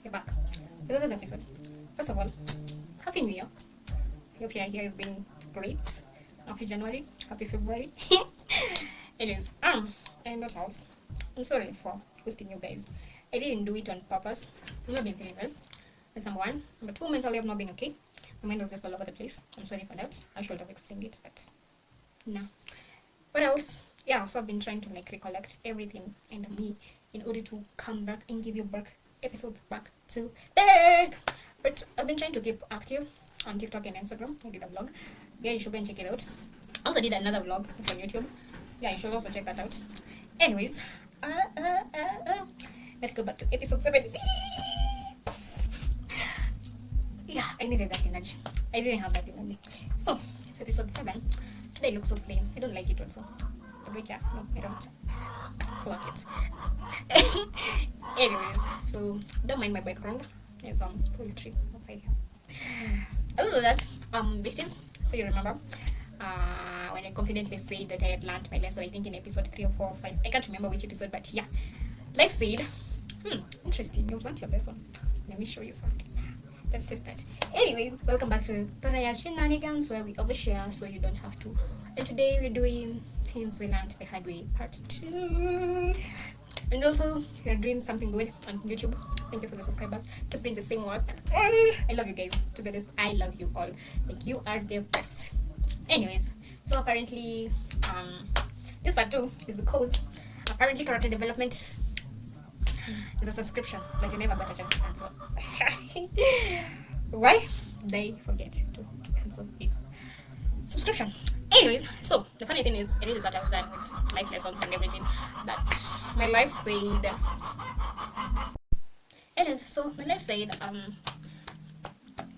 we're back with another episode. First of all, Happy New Year. Hope your year is being great. Happy January, Happy February. Anyways, and what else? I'm sorry for ghosting you guys. I didn't do it on purpose. I've not been feeling well. That's number one. Number two, mentally I've not been okay. My mind was just all over the place. I'm sorry for that. I should have explained it, but no. What else? Yeah, so I've been trying to recollect everything and me in order to come back and give you back episodes back to back. But I've been trying to keep active on TikTok and Instagram. I did a vlog. Yeah, you should go and check it out. I also did another vlog on YouTube. Yeah, you should also check that out. Anyways, let's go back to episode 7. Yeah, I needed that energy. I didn't have that energy. So, episode 7. Today looks so plain. I don't like it also. But yeah, no, I don't clock it. Anyways, so don't mind my background. There's some poetry outside here. Other than that, besties, so you remember when I confidently said that I had learned my lesson, I think in episode 3 or 4 or 5. I can't remember which episode, but yeah. Life said, interesting, you've learned your lesson. Let me show you something. Let's test that. Anyways, welcome back to Thoraya Shenanigans, where we overshare so you don't have to. And today we're doing things we learned the hard way, part 2. And also, we're doing something good on YouTube. Thank you for the subscribers. Keep doing the same work. I love you guys. To be honest, I love you all. Like, you are the best. Anyways, so apparently, this part 2 is because apparently character development is a subscription that you never got a chance to cancel. Why? They forget to cancel this subscription. Anyways, so the funny thing is, I really thought I was done with life lessons and everything, but my life said. Anyways, so my life said,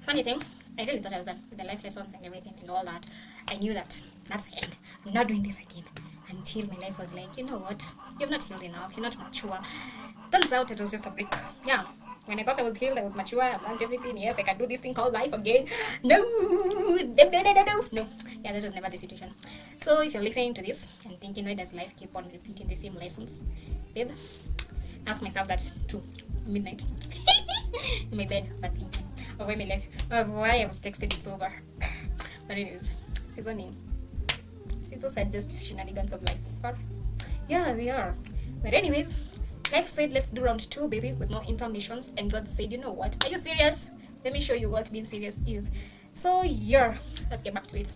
funny thing, I really thought I was done with the life lessons and everything and all that. I knew that that's the end. I'm not doing this again. Until my life was like, you know what? You've not healed enough. You're not mature. Turns out it was just a brick. Yeah. When I thought I was healed, I was mature, I learned everything. Yes, I can do this thing called life again. No. No. Yeah, that was never the situation. So if you're listening to this and thinking, why does life keep on repeating the same lessons? Babe, ask myself that too. Midnight. In my bed, but thinking of why my life, of why I was texted it's over. But anyways, seasoning. See, those are just shenanigans of life. But yeah, they are. But anyways, life said, let's do round 2, baby, with no intermissions. And God said, you know what? Are you serious? Let me show you what being serious is. So yeah, let's get back to it.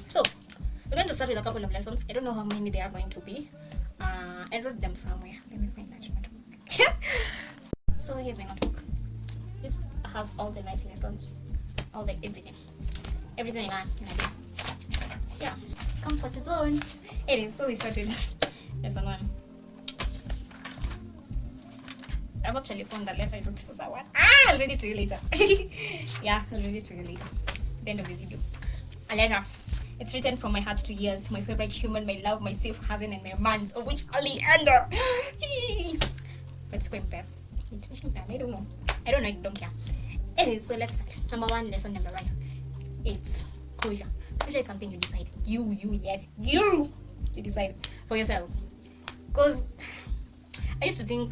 So we're going to start with a couple of lessons. I don't know how many they are going to be. I wrote them somewhere. Let me find that notebook. So here's my notebook. This has all the life lessons, all the everything I learned in a day. Yeah, comfort zone. It is. So we started lesson 1. I've actually found the letter I wrote to someone. I'll read it to you later. Yeah, I'll read it to you later. At the end of the video. A letter. It's written from my heart to yours, to my favorite human, my love, my safe haven, and my man's, of which I'll ender. Let's go in pair. I don't know. I don't care. Anyways, so let's start. Number 1, lesson number 1. It's closure. Closure is something you decide. You decide for yourself. Because I used to think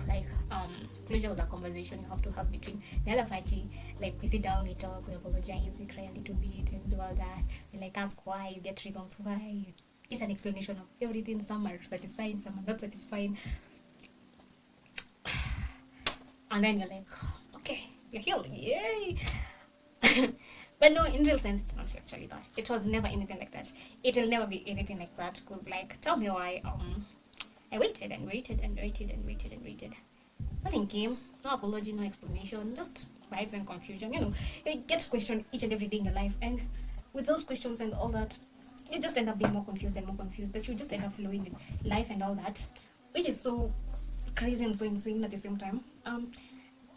closure was a conversation you have to have between the other party. Like, we sit down, we talk, we apologize, we cry a little bit, and do all that. We ask why, you get reasons why, you get an explanation of everything. Some are satisfying, some are not satisfying. And then you're like, okay, you're healed, yay. But no, in real sense, it's not actually that. It was never anything like that. It will never be anything like that. Because, tell me why I waited and waited and waited and waited and waited. Nothing came. No apology, no explanation. Just vibes and confusion. You get to question each and every day in your life. And with those questions and all that, you just end up being more confused and more confused. But you just end up flowing with life and all that. Which is so crazy and so insane at the same time.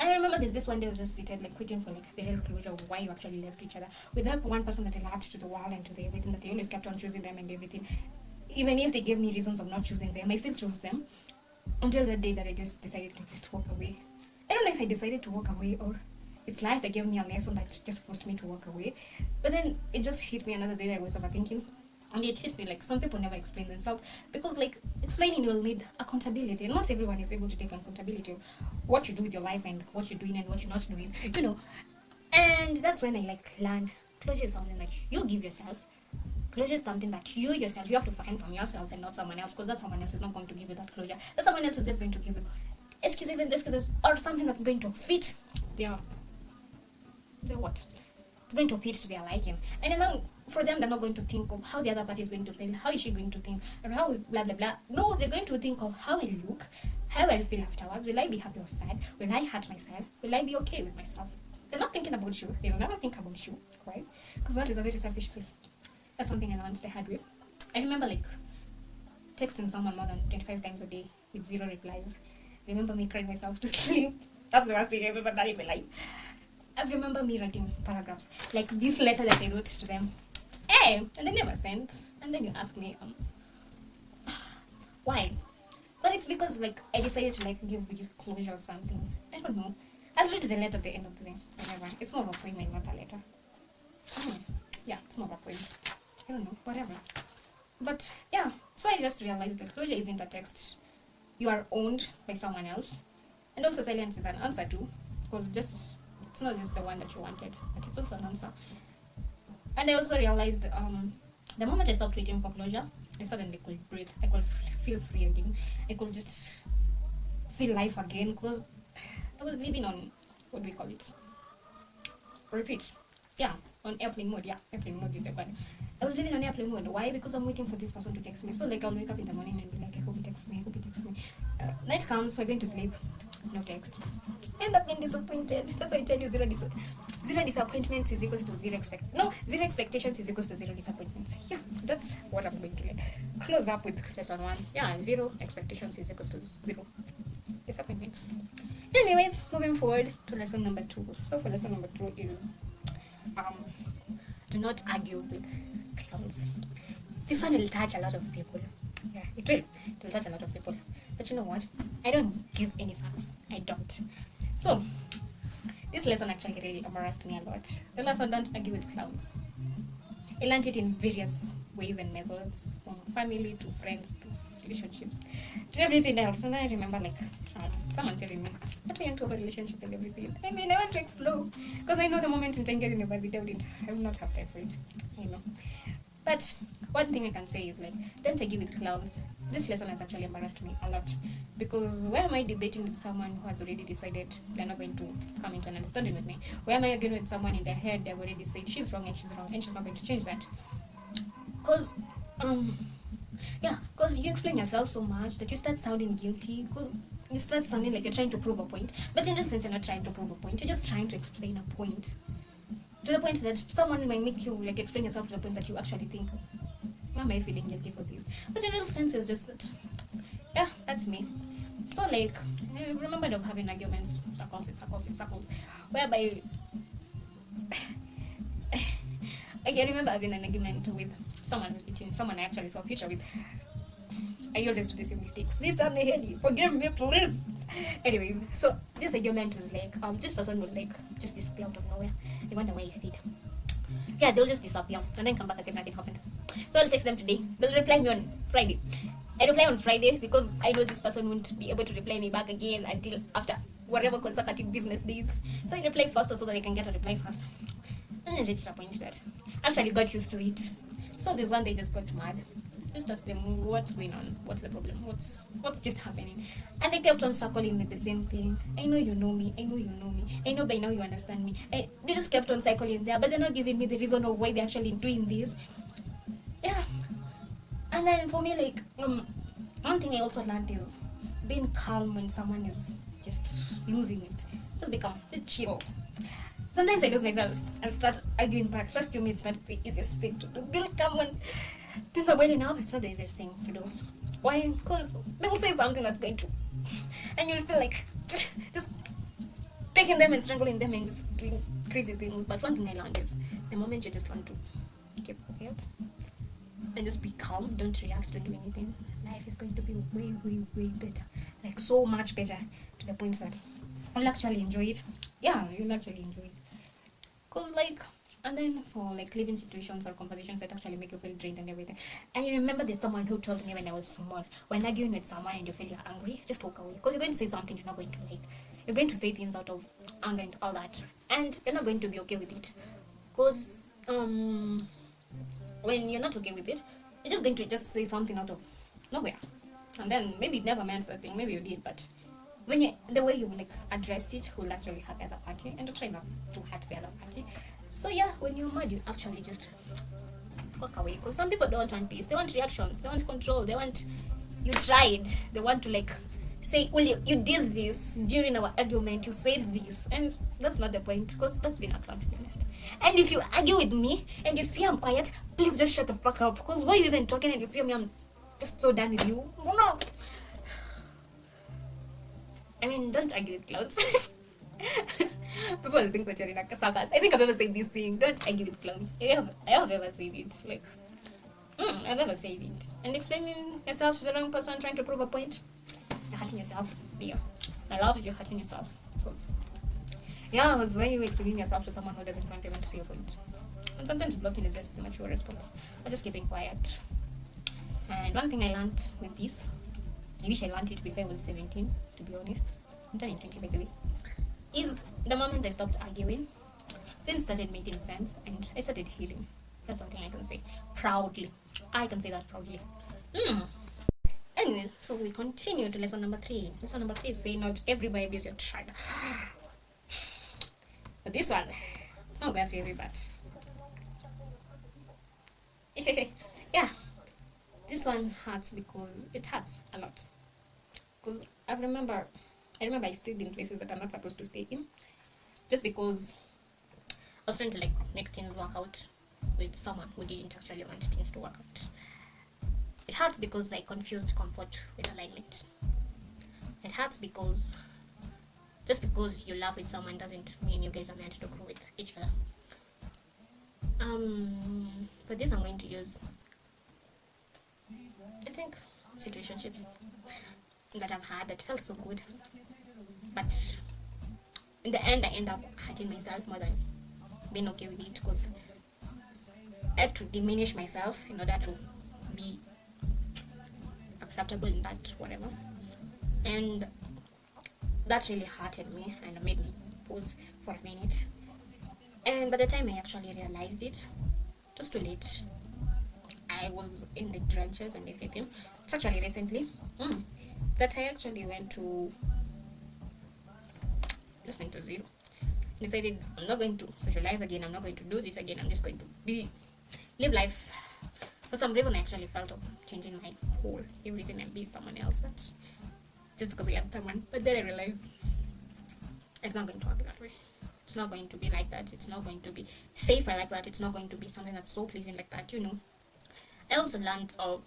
I remember there's this one day I was just seated, waiting for the real closure of why you actually left each other. With that one person that I loved to the world and to the everything, that I always kept on choosing them and everything. Even if they gave me reasons of not choosing them, I still chose them. Until that day that I just decided to just walk away. I don't know if I decided to walk away or it's life that gave me a lesson that just forced me to walk away. But then it just hit me another day that I was overthinking. And it hit me like some people never explain themselves, because like explaining will need accountability, and not everyone is able to take accountability of what you do with your life and what you're doing and what you're not doing, And that's when I like learned closure is something that you give yourself. Closure is something that you yourself, you have to find from yourself and not someone else, because that someone else is not going to give you that closure. That someone else is just going to give you excuses and excuses, or something that's going to fit their what? It's going to fit to their liking. And then for them, they're not going to think of how the other party is going to feel, how is she going to think, or how blah blah blah. No, they're going to think of how I look, how I'll feel afterwards. Will I be happy or sad? Will I hurt myself? Will I be okay with myself? They're not thinking about you. They'll never think about you, right? Because that is a very selfish place. That's one thing I learned the hard way. I remember like texting someone more than 25 times a day with 0 replies. I remember me crying myself to sleep. That's the worst thing I've ever done in my life. I remember me writing paragraphs like this letter that I wrote to them. Hey, and they never sent. And then you ask me, why? But it's because like I decided to like give you closure or something. I don't know. I'll read the letter at the end of the day. Whatever. It's more of a poem and not a letter. Yeah, it's more of a poem. I don't know. Whatever. But yeah, so I just realized that closure isn't a text. You are owned by someone else. And also silence is an answer too. Because it's not just the one that you wanted, but it's also an answer. And I also realized the moment I stopped waiting for closure, I suddenly could breathe. I could feel free again. I could just feel life again, because I was living on, what do we call it? Repeat. Yeah, on airplane mode. Yeah, airplane mode is the word. I was living on airplane mode. Why? Because I'm waiting for this person to text me. So like I'll wake up in the morning and be like, I hope he texts me, I hope he texts me. Night comes, we're going to sleep. No text. I end up being disappointed. That's why I tell you zero disappointments is equals to zero expectations is equals to zero disappointments. Yeah, that's what I'm going to like close up with lesson 1. Yeah, 0 expectations is equals to 0 disappointments. Anyways, moving forward to lesson number 2. So for lesson number 2 is do not argue with clowns. This one will touch a lot of people. Yeah, it will touch a lot of people. But you know what? I don't give any facts. I don't. So, this lesson actually really embarrassed me a lot. The lesson, don't argue with clowns. I learned it in various ways and methods, from family to friends to relationships to everything else. And I remember like someone telling me, "What are you into a relationship and everything?" I mean, I want to explore, because I know the moment in Tangier University I will not have time for it. I know. But one thing I can say is like, don't argue with clowns. This lesson has actually embarrassed me a lot, because where am I debating with someone who has already decided they're not going to come into an understanding with me? Where am I arguing with someone in their head they've already said she's wrong and she's not going to change that? Because you explain yourself so much that you start sounding guilty, because you start sounding like you're trying to prove a point, but in real sense you're not trying to prove a point, you're just trying to explain a point, to the point that someone might make you like explain yourself to the point that you actually think, why am I feeling guilty for this? But in real sense it's just that, yeah, that's me. So like, I remember of having arguments, circles, whereby I remember having an argument with someone I actually saw future with. I always do the same mistakes. Listen, Haley, forgive me, please. Anyways, so this argument was like, this person would like just disappear out of nowhere. They wonder where he stayed. Yeah, they'll just disappear and then come back as if nothing happened. So I'll text them today. They'll reply me on Friday. I reply on Friday because I know this person won't be able to reply me back again until after whatever consecutive business days. So I reply faster so that I can get a reply faster. And then they disappoint that. Actually got used to it. So this one they just got mad. Just asked them, what's going on? What's the problem? What's just happening? And they kept on circling with the same thing. I know you know me. I know you know me. I know by now you understand me. They just kept on cycling there, but they're not giving me the reason of why they're actually doing this. Yeah. And then for me, like, one thing I also learned is being calm when someone is just losing it. Just become a bit chill. Sometimes I lose myself and start arguing back. Trust me, it's not the easiest thing to do. Being calm when things are well enough, it's not the easiest thing to do. Why? Because they will say something that's going to, and you'll feel like just taking them and strangling them and just doing crazy things. But one thing I learned is the moment you just want to keep quiet and just be calm, don't react, don't do anything, life is going to be way, way, way better. Like so much better, to the point that you'll actually enjoy it. Yeah, you'll actually enjoy it. Because like, And then for like living situations or conversations that actually make you feel drained and everything. I remember there's someone who told me when I was small, when arguing with someone and you feel you're angry, just walk away. Because you're going to say something you're not going to like. You're going to say things out of anger and all that. And you're not going to be okay with it. Because when you're not okay with it, you're just going to just say something out of nowhere. And then maybe it never meant that thing, maybe you did, but when you, the way you like address it will actually hurt the other party, and you try not to hurt the other party. So yeah, when you're mad, you actually just walk away. Because some people don't want peace, they want reactions, they want control, they want you tried, they want to like say, well, you did this during our argument, you said this, and that's not the point, because that's been out, to be honest. And if you argue with me and you see I'm quiet, please just shut the fuck up. Because why are you even talking and you see me, I'm just so done with you. No, I mean, don't argue with clowns. People think that you're in a circus. I think I've ever said this thing. Don't argue with clowns. I have ever said it. Like, I've ever said it. And explaining yourself to the wrong person, trying to prove a point, you're hurting yourself. Yeah. I love if you're hurting yourself. Because, yeah, because when you're explaining yourself to someone who doesn't want to see your point. And sometimes blocking is just the mature response. Or just keeping quiet. And one thing I learned with this, I wish I learned it before I was 17, to be honest. I'm turning 20 by the way. Is the moment I stopped arguing, things started making sense and I started healing. That's one thing I can say proudly. I can say that proudly. Anyways, so we continue to lesson number 3. Lesson number 3 is saying not everybody is your tribe. But this one, it's not that heavy, but yeah, this one hurts because it hurts a lot. Because I remember I stayed in places that I'm not supposed to stay in, just because I was trying to like make things work out with someone who didn't actually want things to work out. It hurts because I confused comfort with alignment. It hurts because just because you love with someone doesn't mean you guys are meant to grow with each other. For this I'm going to use, I think, situationships that I've had that felt so good, but in the end I end up hurting myself more than being okay with it, because I had to diminish myself in order to be acceptable in that whatever, and that really hurted me and made me pause for a minute. And by the time I actually realized it, just too late. I was in the trenches and everything. It's actually recently that I actually went to zero. Decided I'm not going to socialize again, I'm not going to do this again, I'm just going to live life. For some reason I actually felt of changing my whole everything and be someone else, but just because I loved someone. But then I realized it's not going to work that way. It's not going to be like that. It's not going to be safer like that. It's not going to be something that's so pleasing like that, I also learned of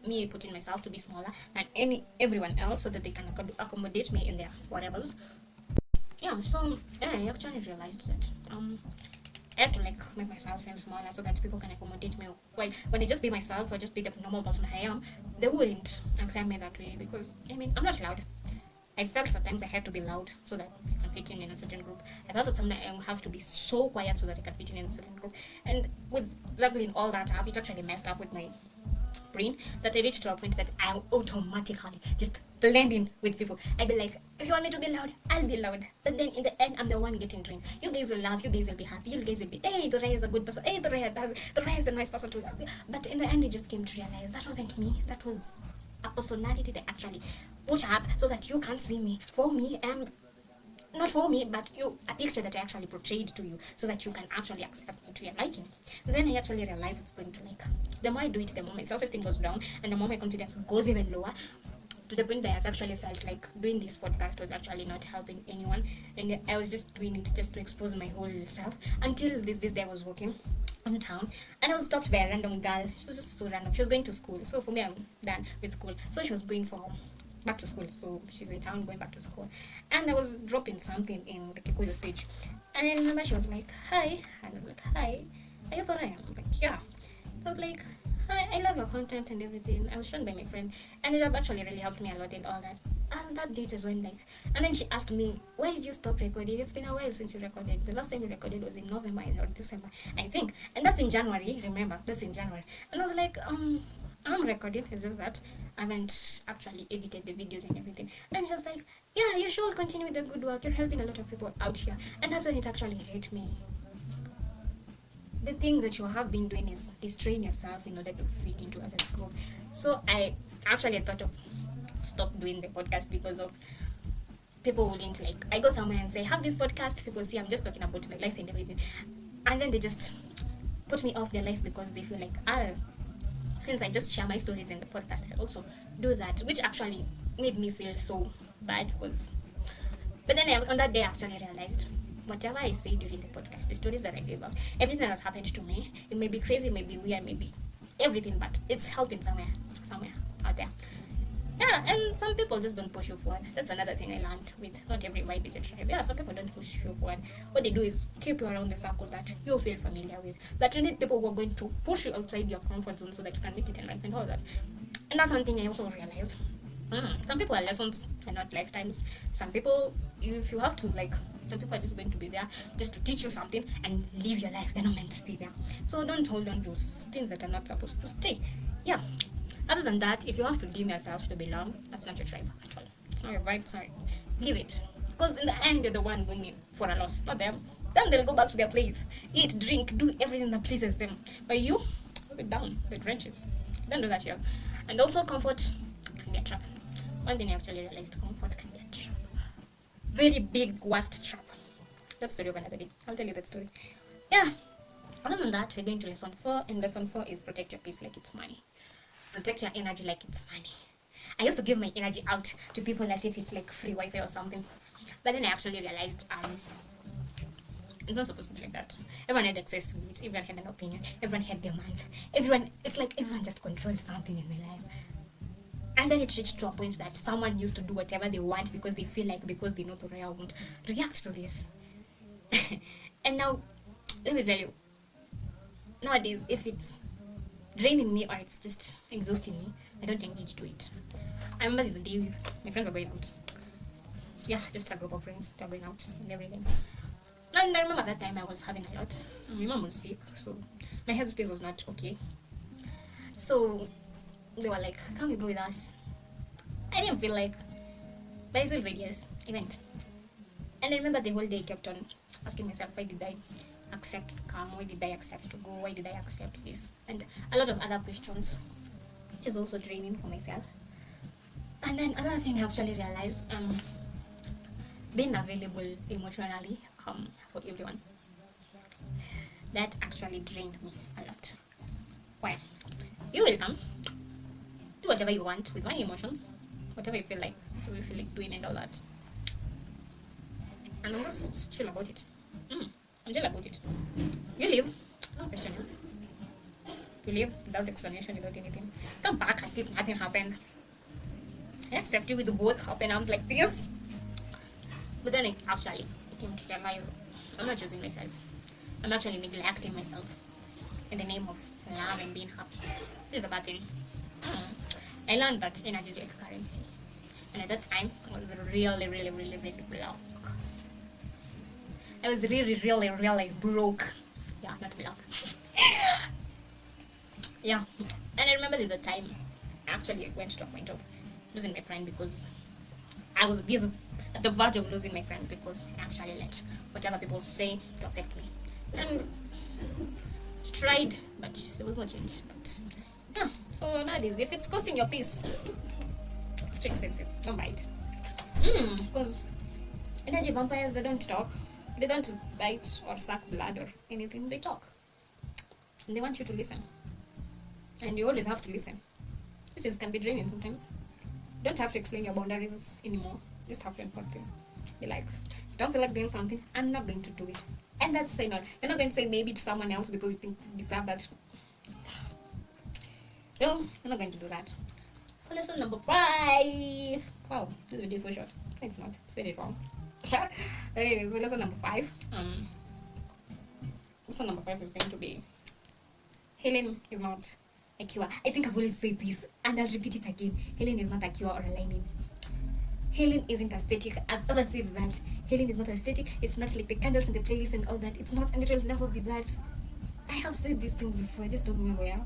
me putting myself to be smaller than everyone else so that they can accommodate me in their whatevers. Yeah, so I actually realized that I have to like make myself feel smaller so that people can accommodate me. Well, when I just be myself or just be the normal person I am, they wouldn't accept me that way, because I'm not loud. I felt sometimes I had to be loud so that I can fit in a certain group. I felt that sometimes I have to be so quiet so that I can fit in a certain group. And with juggling all that up, it actually messed up with my brain, that I reached to a point that I automatically just blend in with people. I'd be like, if you want me to be loud, I'll be loud. But then in the end, I'm the one getting drained. You guys will laugh, you guys will be happy, you guys will be, hey, Thoraya is a good person, hey, Thoraya is the nice person to. But in the end, I just came to realize that wasn't me. That was a personality that actually put up so that you can't see me for me, and not for me, but a picture that I actually portrayed to you so that you can actually accept me to your liking. And then I actually realized it's going to like, the more I do it, the more my self-esteem goes down and the more my confidence goes even lower, to the point that I actually felt like doing this podcast was actually not helping anyone, and I was just doing it just to expose my whole self. Until this day I was walking on town and I was stopped by a random girl. She was just so random. She was going to school, so for me I'm done with school, so she was going for back to school, so she's in town going back to school, and I was dropping something in the Kikuyu stage, and I remember she was like, hi, and I was like, hi, are you Thoraya? I'm like, yeah. I was like, hi, I love your content and everything. I was shown by my friend, and it actually really helped me a lot and all that. And that date is when, like, and then she asked me, why did you stop recording? It's been a while since you recorded. The last time you recorded was in November or December, I think. And that's in January, remember? That's in January. And I was like, I'm recording. It's just that I haven't actually edited the videos and everything. And she was like, yeah, you should continue with the good work. You're helping a lot of people out here. And that's when it actually hit me. The thing that you have been doing is destroying yourself in order to fit into others' growth. So I actually thought of stop doing the podcast because of people wouldn't, like, I go somewhere and say, have this podcast, people see I'm just talking about my life and everything, and then they just put me off their life because they feel like, since I just share my stories in the podcast, I also do that, which actually made me feel so bad. Because but then on that day I actually realized whatever I say during the podcast, the stories that I gave out, everything that has happened to me, it may be crazy, it may be weird, maybe everything, but it's helping somewhere out there. Yeah, and some people just don't push you forward. That's another thing I learned with not every vibe is a tribe. Yeah, some people don't push you forward. What they do is keep you around the circle that you feel familiar with. But you need people who are going to push you outside your comfort zone so that you can make it in life and all that. And that's one thing I also realized. Some people are lessons and not lifetimes. Some people, if you have to, like, some people are just going to be there just to teach you something and live your life. They're not meant to stay there. So don't hold on to things that are not supposed to stay. Yeah. Other than that, if you have to deem yourself to belong, that's not your tribe at all. It's not your vibe, sorry. Leave it. Because in the end, you're the one going for a loss, not them. Then they'll go back to their place. Eat, drink, do everything that pleases them. But you, put it down, the trenches. Don't do that here. And also, comfort can be a trap. One thing I actually realized, comfort can be a trap. Very big, worst trap. That's the story of another day. I'll tell you that story. Yeah. Other than that, we're going to lesson 4. And lesson 4 is protect your peace like it's money. Protect your energy like it's money. I used to give my energy out to people as if it's like free Wi-Fi or something. But then I actually realized it's not supposed to be like that. Everyone had access to it. Everyone had an opinion. Everyone had demands. It's like everyone just controls something in their life. And then it reached to a point that someone used to do whatever they want because they feel like, because they know Thoraya won't react to this. And now, let me tell you, nowadays, if it's draining me or it's just exhausting me, I don't engage to it. I remember there's a day my friends were going out. Yeah, just a group of friends. They were going out and everything. And I remember that time I was having a lot. My mom was sick, so my headspace was not okay. So they were like, "Can you go with us?" I didn't feel like, but I still said yes. I went. And I remember the whole day I kept on asking myself, why did I accept to come? Why did I accept to go? Why did I accept this? And a lot of other questions, which is also draining for myself. And then another thing I actually realized, being available emotionally for everyone, that actually drained me a lot. Why? You will come, do whatever you want with my emotions, whatever you feel like doing and all that. And I'm just chill about it. I'm chill about it. You leave, I don't question you. You leave without explanation, without anything. Come back as if nothing happened. I accept you with both up and arms like this. But then I actually came to realize I'm not choosing myself. I'm actually neglecting myself in the name of love and being happy. This is a bad thing. I learned that energy is like currency. And at that time, I was really broke. I was really broke. Yeah, not broke. Yeah. And I remember there's a time I actually went to a point of losing my friend because I was at the verge of losing my friend because I actually let whatever people say to affect me. And tried, but there was no change. But yeah, so nowadays, if it's costing your peace, it's too expensive. Don't buy it. Because energy vampires, they don't talk. They don't bite or suck blood or anything. They talk. And they want you to listen. And you always have to listen. This can be draining sometimes. You don't have to explain your boundaries anymore. You just have to enforce them. Be like, don't feel like doing something, I'm not going to do it. And that's final. You're not going to say maybe to someone else because you think you deserve that. No, I'm not going to do that. For lesson number 5. Wow, this video is so short. It's not. It's very long. Anyways, for lesson number 5. Lesson number 5 is going to be healing is not a cure. I think I've always said this and I'll repeat it again. Healing is not a cure or a lining. Healing isn't aesthetic. I've ever said that. Healing is not aesthetic. It's not like the candles and the playlist and all that. It's not, and it will never be that. I have said this thing before. I just don't remember where.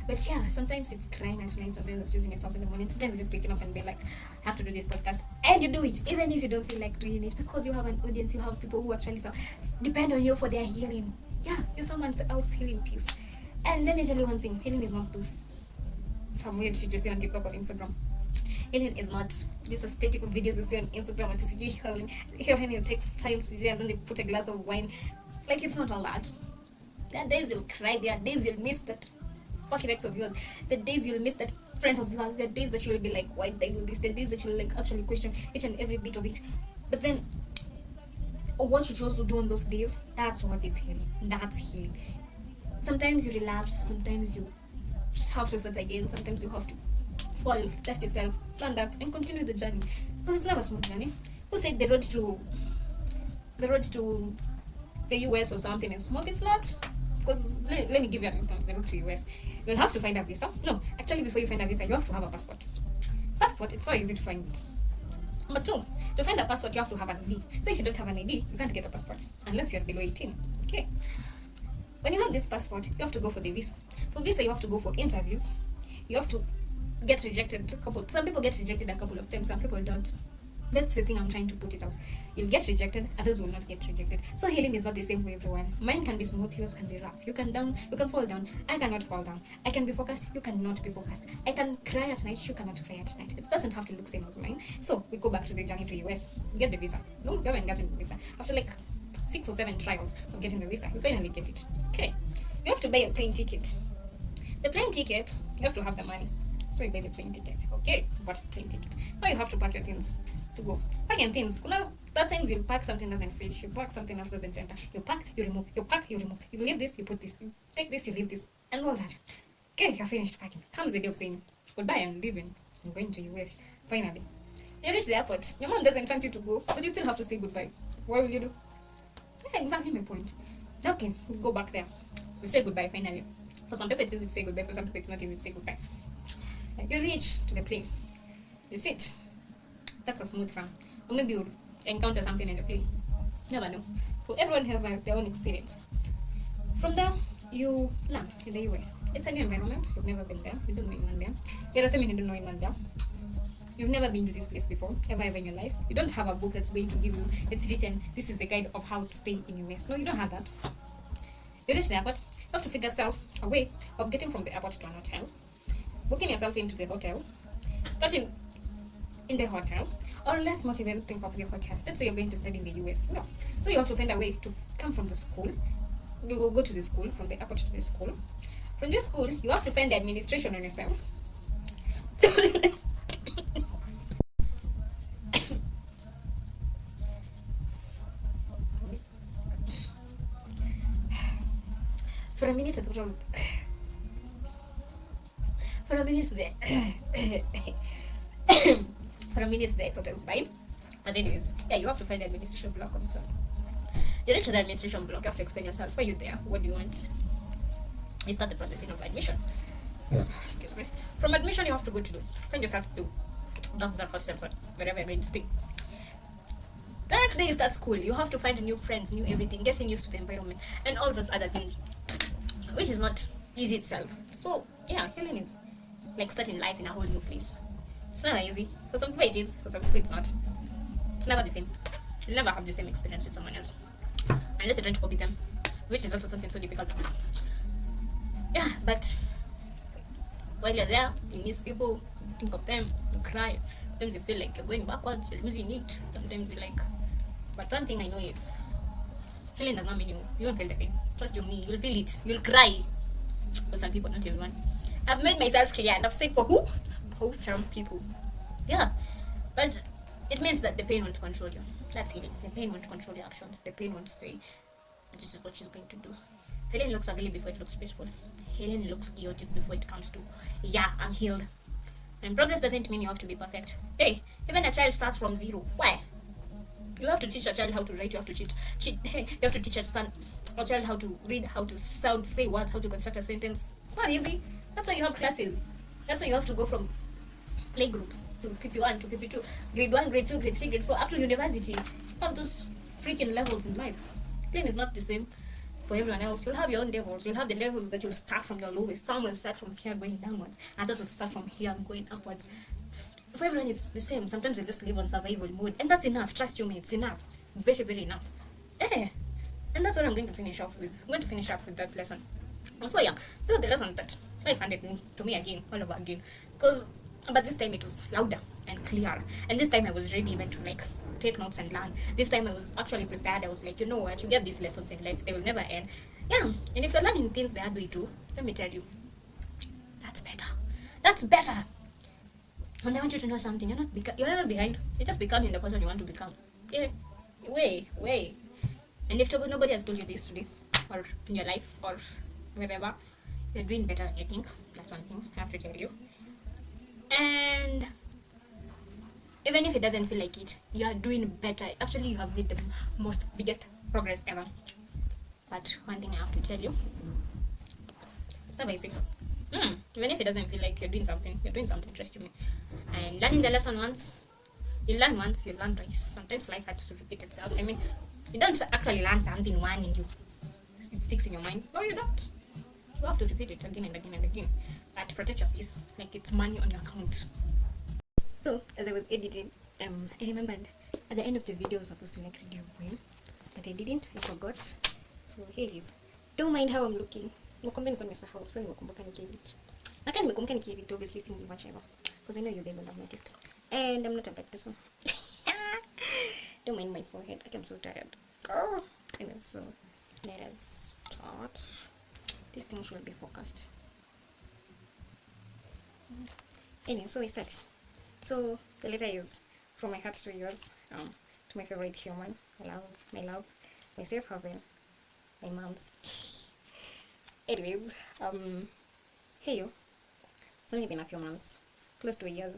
But yeah, sometimes it's crying at night. Sometimes it's choosing yourself in the morning. Sometimes it's just waking up and being like, I have to do this podcast. And you do it, even if you don't feel like doing it. Because you have an audience. You have people who actually depend on you for their healing. Yeah, you're someone else healing piece. And let me tell you one thing. Healing is not this some weird shit you see on TikTok or Instagram. Healing is not this aesthetic of videos you see on Instagram. It's healing. It takes time to and then they put a glass of wine. Like, it's not all that. There are days you'll cry. There are days you'll miss that fucking ex of yours. The days you'll miss that friend of yours. There are days that you'll be like, why did I do this? There are days that you'll like actually question each and every bit of it. But then, what you chose to do on those days, that's what is healing. That's healing. Sometimes you relapse. Sometimes you just have to start again. Sometimes you have to fall, test yourself, stand up, and continue the journey. Because it's never a smooth journey. Who said the road to the US or something is smooth? It's not. Because let me give you an instance. The road to US, you'll have to find a visa. No, actually, before you find a visa, you have to have a passport. Passport, it's so easy to find it. Number 2, to find a passport, you have to have an ID. So if you don't have an ID, you can't get a passport unless you're below 18. Okay. When you have this passport, you have to go for the visa. For visa, you have to go for interviews. You have to get rejected some people get rejected a couple of times, some people don't. That's the thing I'm trying to put it out. You'll get rejected, others will not get rejected. So healing is not the same for everyone. Mine can be smooth, yours can be rough. You can fall down. I cannot fall down. I can be focused, you cannot be focused. I can cry at night, you cannot cry at night. It doesn't have to look same as mine. So we go back to the journey to US. Get the visa. No, you haven't gotten the visa. After like 6 or 7 trials of getting the visa, you finally get it. Okay. You have to buy a plane ticket. The plane ticket, you have to have the money. So you buy the plane ticket. Okay, but plane ticket. Now you have to pack your things to go. Packing things. Now, that times you'll pack something doesn't fit. You pack something else doesn't enter. You pack, you remove. You pack, you remove. You leave this, you put this. You take this, you leave this. And all that. Okay, you're finished packing. Comes the day of saying, goodbye, I'm leaving. I'm going to US. Finally. You reach the airport. Your mom doesn't want you to go, but you still have to say goodbye. What will you do? Yeah, exactly my point. Okay, you go back there. You say goodbye finally. For some people it's easy to say goodbye, for some people it's not easy to say goodbye. You reach to the plane. You sit. That's a smooth run. Or maybe you'll encounter something in the plane. Never know. For everyone has their own experience. From there, you land in the US. It's a new environment. You've never been there. You don't know anyone there. You're assuming you don't know anyone there. You've never been to this place before, ever in your life. You don't have a book that's going to give you, it's written, this is the guide of how to stay in US. No, you don't have that. You reach the airport. You have to figure yourself a way of getting from the airport to an hotel, booking yourself into the hotel, starting in the hotel, or let's not even think of the hotel. Let's say you're going to study in the US. No. So you have to find a way to come from the school. You will go to the school, from the airport to the school. From this school, you have to find the administration on yourself. For a minute, I thought I was... For a minute there, I thought I was fine. But anyways, yeah, you have to find the administration block on yourself. You reach the administration block, you have to explain yourself. Why are you there? What do you want? You start the processing of admission. Excuse me. From admission, you have to go to find yourself to dorms or hostels or wherever you're going to stay. The next day you start school, you have to find new friends, new everything, getting used to the environment, and all those other things, which is not easy itself. So yeah, healing is like starting life in a whole new place. It's not easy. For some people it is, for some people it's not. It's never the same. You'll never have the same experience with someone else, unless you're trying to copy them, which is also something so difficult to do. Yeah, but while you're there, you miss people, think of them, you cry. Sometimes you feel like you're going backwards, you're losing it. Sometimes you're like, but one thing I know is, healing does not mean you won't feel the pain. Trust you me, you'll feel it, you'll cry. For some people, not everyone. I've made myself clear and I've said for who? For some people. Yeah, but it means that the pain won't control you. That's healing. The pain won't control your actions. The pain won't say, this is what she's going to do. Healing looks ugly before it looks peaceful. Healing looks chaotic before it comes to, yeah, I'm healed. And progress doesn't mean you have to be perfect. Hey, even a child starts from zero. Why? You have to teach a child how to write. You have to teach. You have to teach a child how to read, how to sound, say words, how to construct a sentence. It's not easy. That's why you have classes. That's why you have to go from playgroup to PP1 to PP2, grade 1, grade 2, grade 3, grade 4, up to university. All those freaking levels in life. Plane is not the same for everyone else. You'll have your own levels. You'll have the levels that you'll start from your lowest. Some will start from here going downwards, others will start from here going upwards. For everyone, it's the same. Sometimes they just live on survival mode, and that's enough. Trust you me, it's enough. Very, very enough. Eh. And that's what I'm going to finish off with. I'm going to finish up with that lesson. So yeah, this is the lesson that life handed me to me again, all over again. But this time it was louder and clearer. And this time I was ready even to like take notes and learn. This time I was actually prepared. I was like, you know what, you get these lessons in life, they will never end. Yeah, and if you're learning things the hard way too, let me tell you, that's better. That's better. And I want you to know something. You're not behind. You're just becoming the person you want to become. Yeah. Way. And if nobody has told you this today, or in your life, or wherever, you're doing better, I think. That's one thing I have to tell you. And even if it doesn't feel like it, you are doing better. Actually, you have made the biggest progress ever. But one thing I have to tell you, it's not easy. Even if it doesn't feel like you're doing something, trust me. And learning the lesson once, you learn twice. Sometimes life has to repeat itself. I mean, you don't actually learn something one and it sticks in your mind. No, you don't. You have to repeat it again and again and again. But protect your peace, like it's money on your account. So as I was editing, I remembered at the end of the video I was supposed to like read a poem, but I didn't. I forgot. So here it is. Don't mind how I'm looking. Nimekwambia nilikuwa nimesahau, so nimekumbuka nikiedit. Lakini nimekumbuka nikiedit, obviously single much ever, because I know you guys will have noticed. And I'm not a bad person. Don't mind my forehead. I'm so tired. Oh. Anyway, so let us start. This thing should be focused. Anyway, so we start. So the letter is from my heart to yours, to my favorite human, my love, my safe haven, my mom's. Anyways, hey you. It's only been a few months, close to a year,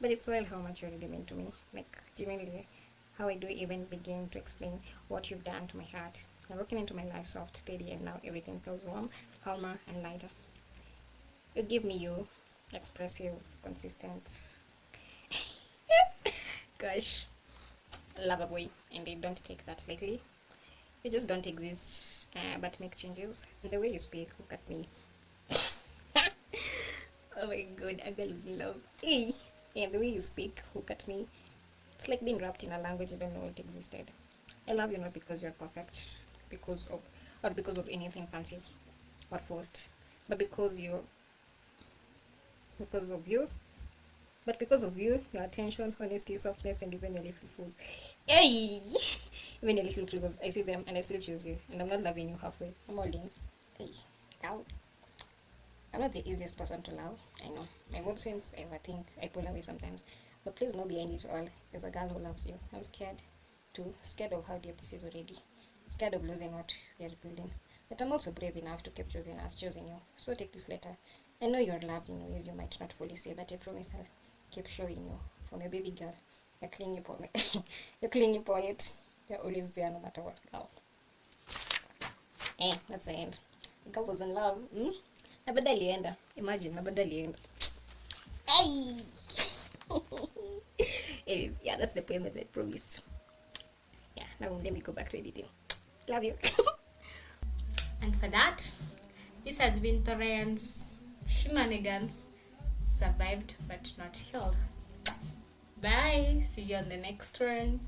but it's wild how much you really mean to me. Like genuinely, how I do even begin to explain what you've done to my heart. You're walking into my life soft, steady, and now everything feels warm, calmer, and lighter. You give me you, expressive, consistent. Gosh, lover boy, and I don't take that lightly. You just don't exist, but make changes. And the way you speak, look at me. Oh my god, a girl is in love. Hey, and the way you speak, look at me. It's like being wrapped in a language you don't know it existed. I love you not because you're perfect, because of anything fancy or forced, but because of you, your attention, honesty, softness, and even your little fool. Hey! Even your little flaws, I see them and I still choose you. And I'm not loving you halfway. I'm all in. Hey, cow. I'm not the easiest person to love. I know. My mood swings, I overthink, I pull away sometimes. But please know behind it all, there's a girl who loves you. I'm scared too. Scared of how deep this is already. Scared of losing what we are building. But I'm also brave enough to keep choosing you. So take this letter. I know you're loved in ways you might not fully say, but I promise I'll keep showing you. From your baby girl, your clingy poet. Your clingy poet. You're always there no matter what, girl. That's the end. The girl was in love. Nabada alienda. Imagine, nabada alienda. Hey! Anyways, yeah, that's the poem as I promised. Yeah, now let me go back to editing. Love you. And for that, this has been Thoraya's Shenanigans. Survived but not healed. Bye. See you on the next one.